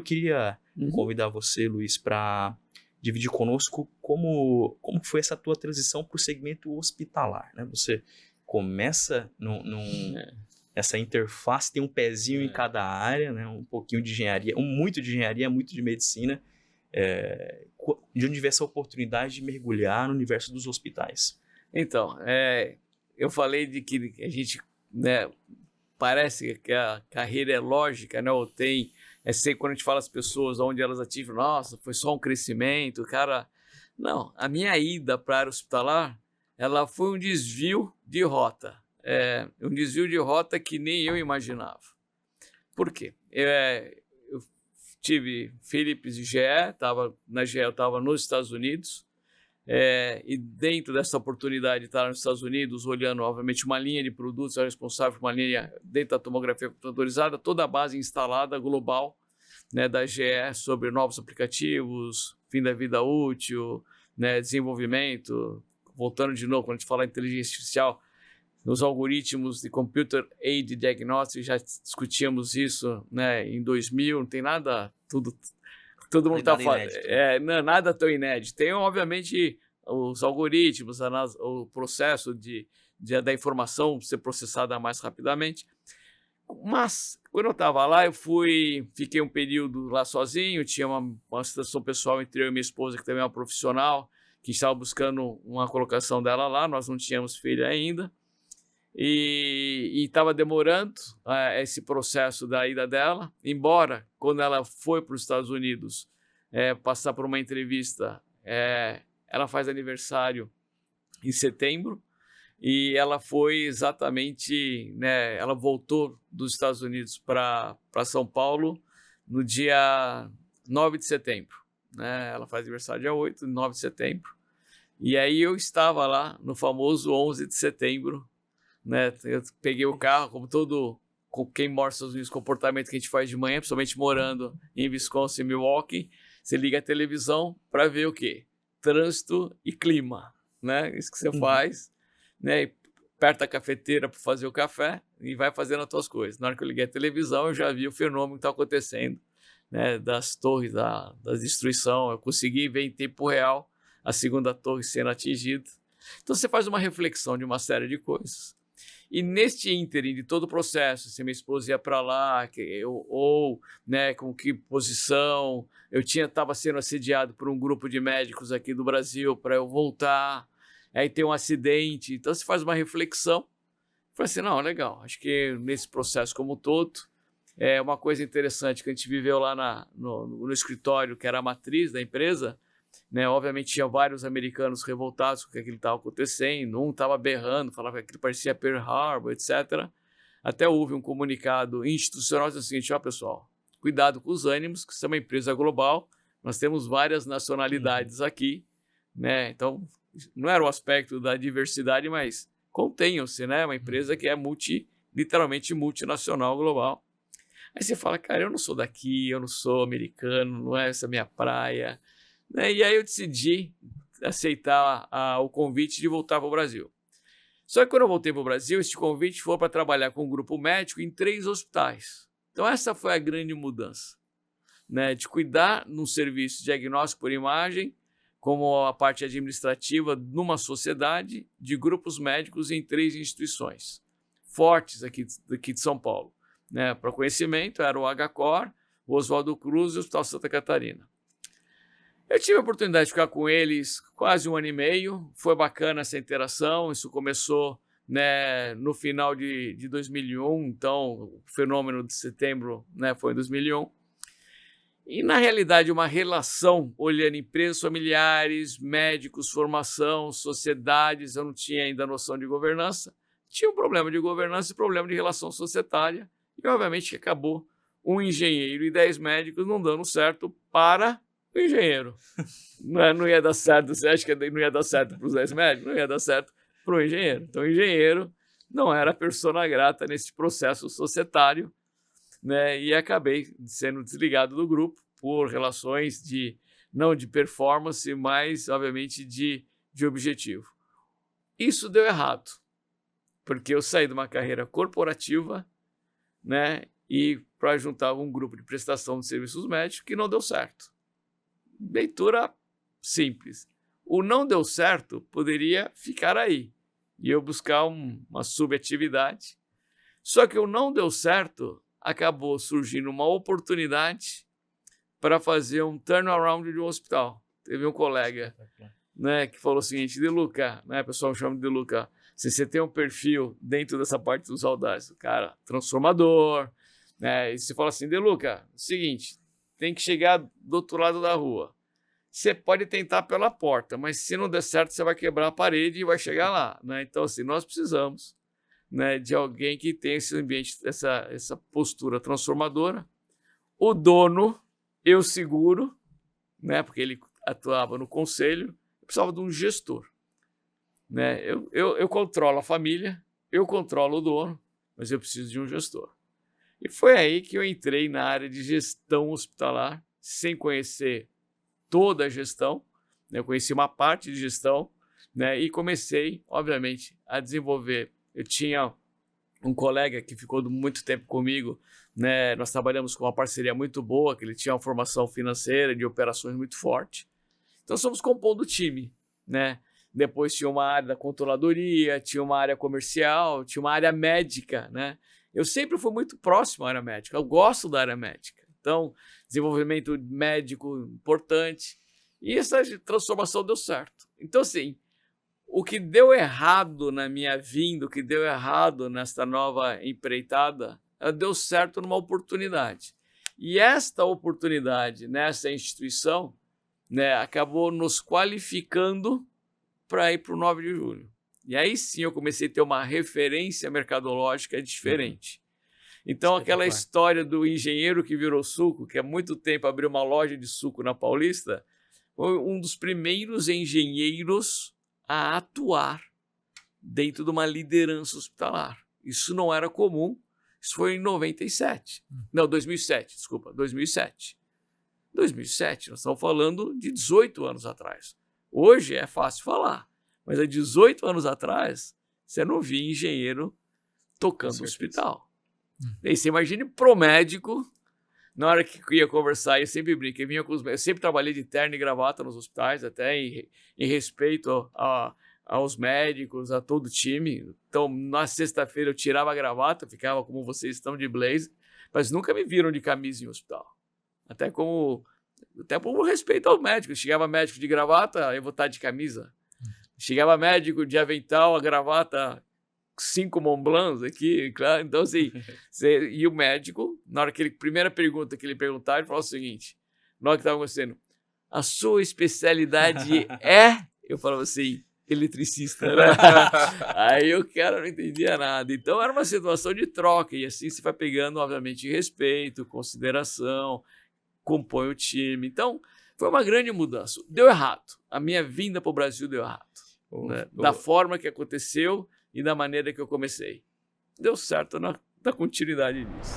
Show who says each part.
Speaker 1: queria convidar você, Luiz, para dividir conosco como foi essa tua transição para o segmento hospitalar, né? Você começa essa interface, tem um pezinho em cada área, né? Um pouquinho de engenharia, muito de engenharia, muito de medicina, de onde vê essa oportunidade de mergulhar no universo dos hospitais.
Speaker 2: Então, eu falei de que a gente, né, parece que a carreira é lógica, né? Ou tem, sempre quando a gente fala as pessoas onde elas ativam, nossa, foi só um crescimento, cara. Não, a minha ida para a área hospitalar, ela foi um desvio de rota. Um desvio de rota que nem eu imaginava. Por quê? Eu tive Philips e GE, na GE eu estava nos Estados Unidos, e dentro dessa oportunidade de estar nos Estados Unidos, olhando, obviamente, uma linha de produtos, eu era responsável por uma linha dentro da tomografia computadorizada, toda a base instalada global, né, da GE sobre novos aplicativos, fim da vida útil, né, desenvolvimento. Voltando de novo, quando a gente fala em inteligência artificial, nos algoritmos de Computer Aided Diagnostics, já discutíamos isso, né, em 2000, não tem nada, todo mundo está falando, nada tão inédito. Tem, obviamente, os algoritmos, o processo da informação ser processada mais rapidamente. Mas, quando eu estava lá, fiquei um período lá sozinho, tinha uma situação pessoal entre eu e minha esposa, que também é uma profissional, que estava buscando uma colocação dela lá, nós não tínhamos filho ainda, e estava demorando esse processo da ida dela, embora quando ela foi para os Estados Unidos passar por uma entrevista, ela faz aniversário em setembro, e ela foi exatamente, né, ela voltou dos Estados Unidos para São Paulo no dia 9 de setembro, né? Ela faz aniversário dia 8, 9 de setembro, e aí eu estava lá no famoso 11 de setembro, né? Eu peguei o carro, com quem mora nos Estados Unidos, comportamento que a gente faz de manhã, principalmente morando em Wisconsin e Milwaukee, você liga a televisão para ver o quê? Trânsito e clima, né? Isso que você faz, né? Aperta a cafeteira para fazer o café e vai fazendo as suas coisas. Na hora que eu liguei a televisão, eu já vi o fenômeno que está acontecendo, né? Das torres, da destruição. Eu consegui ver em tempo real a segunda torre sendo atingida. Então você faz uma reflexão de uma série de coisas. E neste ínterim de todo o processo, se minha esposa ia para lá, né, com que posição, eu estava sendo assediado por um grupo de médicos aqui do Brasil para eu voltar, aí tem um acidente, então você faz uma reflexão. Falei assim, não, legal, acho que nesse processo como um todo, é uma coisa interessante que a gente viveu lá no escritório, que era a matriz da empresa, né? Obviamente tinha vários americanos revoltados com o que estava acontecendo, um estava berrando, falava que aquilo parecia Pearl Harbor, etc. Até houve um comunicado institucional dizendo o seguinte, ó pessoal, cuidado com os ânimos, que isso é uma empresa global, nós temos várias nacionalidades aqui, né? Então não era o aspecto da diversidade, mas contenham-se, né? Uma empresa que é literalmente multinacional global. Aí você fala, cara, eu não sou daqui, eu não sou americano, não é essa a minha praia, né? E aí eu decidi aceitar o convite de voltar para o Brasil. Só que quando eu voltei para o Brasil, esse convite foi para trabalhar com um grupo médico em 3 hospitais. Então essa foi a grande mudança, né? De cuidar num serviço de diagnóstico por imagem, como a parte administrativa numa sociedade de grupos médicos em 3 instituições fortes aqui de São Paulo, né? Para conhecimento, era o HCOR, o Oswaldo Cruz e o Hospital Santa Catarina. Eu tive a oportunidade de ficar com eles quase 1 ano e meio, foi bacana essa interação, isso começou, né, no final de 2001, então o fenômeno de setembro, né, foi em 2001. E, na realidade, uma relação olhando empresas familiares, médicos, formação, sociedades, eu não tinha ainda noção de governança, tinha um problema de governança e problema de relação societária, e obviamente acabou um engenheiro e 10 médicos não dando certo para o engenheiro. Não ia dar certo, você acha que não ia dar certo para os 10 médicos? Não ia dar certo para o engenheiro. Então o engenheiro não era a persona grata nesse processo societário, né? E acabei sendo desligado do grupo por relações não de performance, mas obviamente de objetivo. Isso deu errado, porque eu saí de uma carreira corporativa, né? E para juntar um grupo de prestação de serviços médicos que não deu certo. Leitura simples. O não deu certo poderia ficar aí e eu buscar uma subatividade. Só que o não deu certo acabou surgindo uma oportunidade para fazer um turnaround de um hospital. Teve um colega, né, que falou o seguinte: De Luca, né, o pessoal chama de Luca, se você tem um perfil dentro dessa parte dos audácios, cara, transformador, né, e você fala assim: De Luca, seguinte, tem que chegar do outro lado da rua. Você pode tentar pela porta, mas se não der certo, você vai quebrar a parede e vai chegar lá, né? Então, assim, nós precisamos, né, de alguém que tenha esse ambiente, essa postura transformadora. O dono, eu seguro, né, porque ele atuava no conselho, eu precisava de um gestor. Né? Eu controlo a família, eu controlo o dono, mas eu preciso de um gestor. E foi aí que eu entrei na área de gestão hospitalar, sem conhecer toda a gestão, né? Eu conheci uma parte de gestão, né? E comecei, obviamente, a desenvolver. Eu tinha um colega que ficou muito tempo comigo, né? Nós trabalhamos com uma parceria muito boa, que ele tinha uma formação financeira de operações muito forte. Então, somos compondo o time, né? Depois tinha uma área da controladoria, tinha uma área comercial, tinha uma área médica, né? Eu sempre fui muito próximo à área médica, eu gosto da área médica. Então, desenvolvimento médico importante. E essa transformação deu certo. Então, assim, o que deu errado na minha vinda, o que deu errado nesta nova empreitada, deu certo numa oportunidade. E esta oportunidade nessa instituição, né, acabou nos qualificando para ir para o 9 de julho. E aí sim eu comecei a ter uma referência mercadológica diferente. Então, aquela história do engenheiro que virou suco, que há muito tempo abriu uma loja de suco na Paulista, foi um dos primeiros engenheiros a atuar dentro de uma liderança hospitalar. Isso não era comum. Isso foi em 97. Não, 2007, desculpa, 2007. 2007, nós estamos falando de 18 anos atrás. Hoje é fácil falar, mas há 18 anos atrás, você não via engenheiro tocando no hospital. E você imagine pro médico, na hora que ia conversar, eu sempre brinco, eu sempre trabalhei de terno e gravata nos hospitais, até em respeito aos médicos, a todo o time. Então, na sexta-feira eu tirava a gravata, ficava como vocês estão de blazer, mas nunca me viram de camisa em hospital. Até por respeito aos médicos. Chegava médico de gravata, eu vou estar de camisa. Chegava médico de avental, a gravata, 5 Mont Blancs aqui, claro. Então, assim, e o médico, na hora que primeira pergunta que ele perguntava, ele falou o seguinte: na hora que estava acontecendo, a sua especialidade é? Eu falava assim, eletricista, né? Aí o cara não entendia nada. Então, era uma situação de troca, e assim você vai pegando, obviamente, respeito, consideração, compõe o time. Então, foi uma grande mudança. Deu errado. A minha vinda para o Brasil deu errado. Né? Da forma que aconteceu e da maneira que eu comecei. Deu certo na continuidade disso.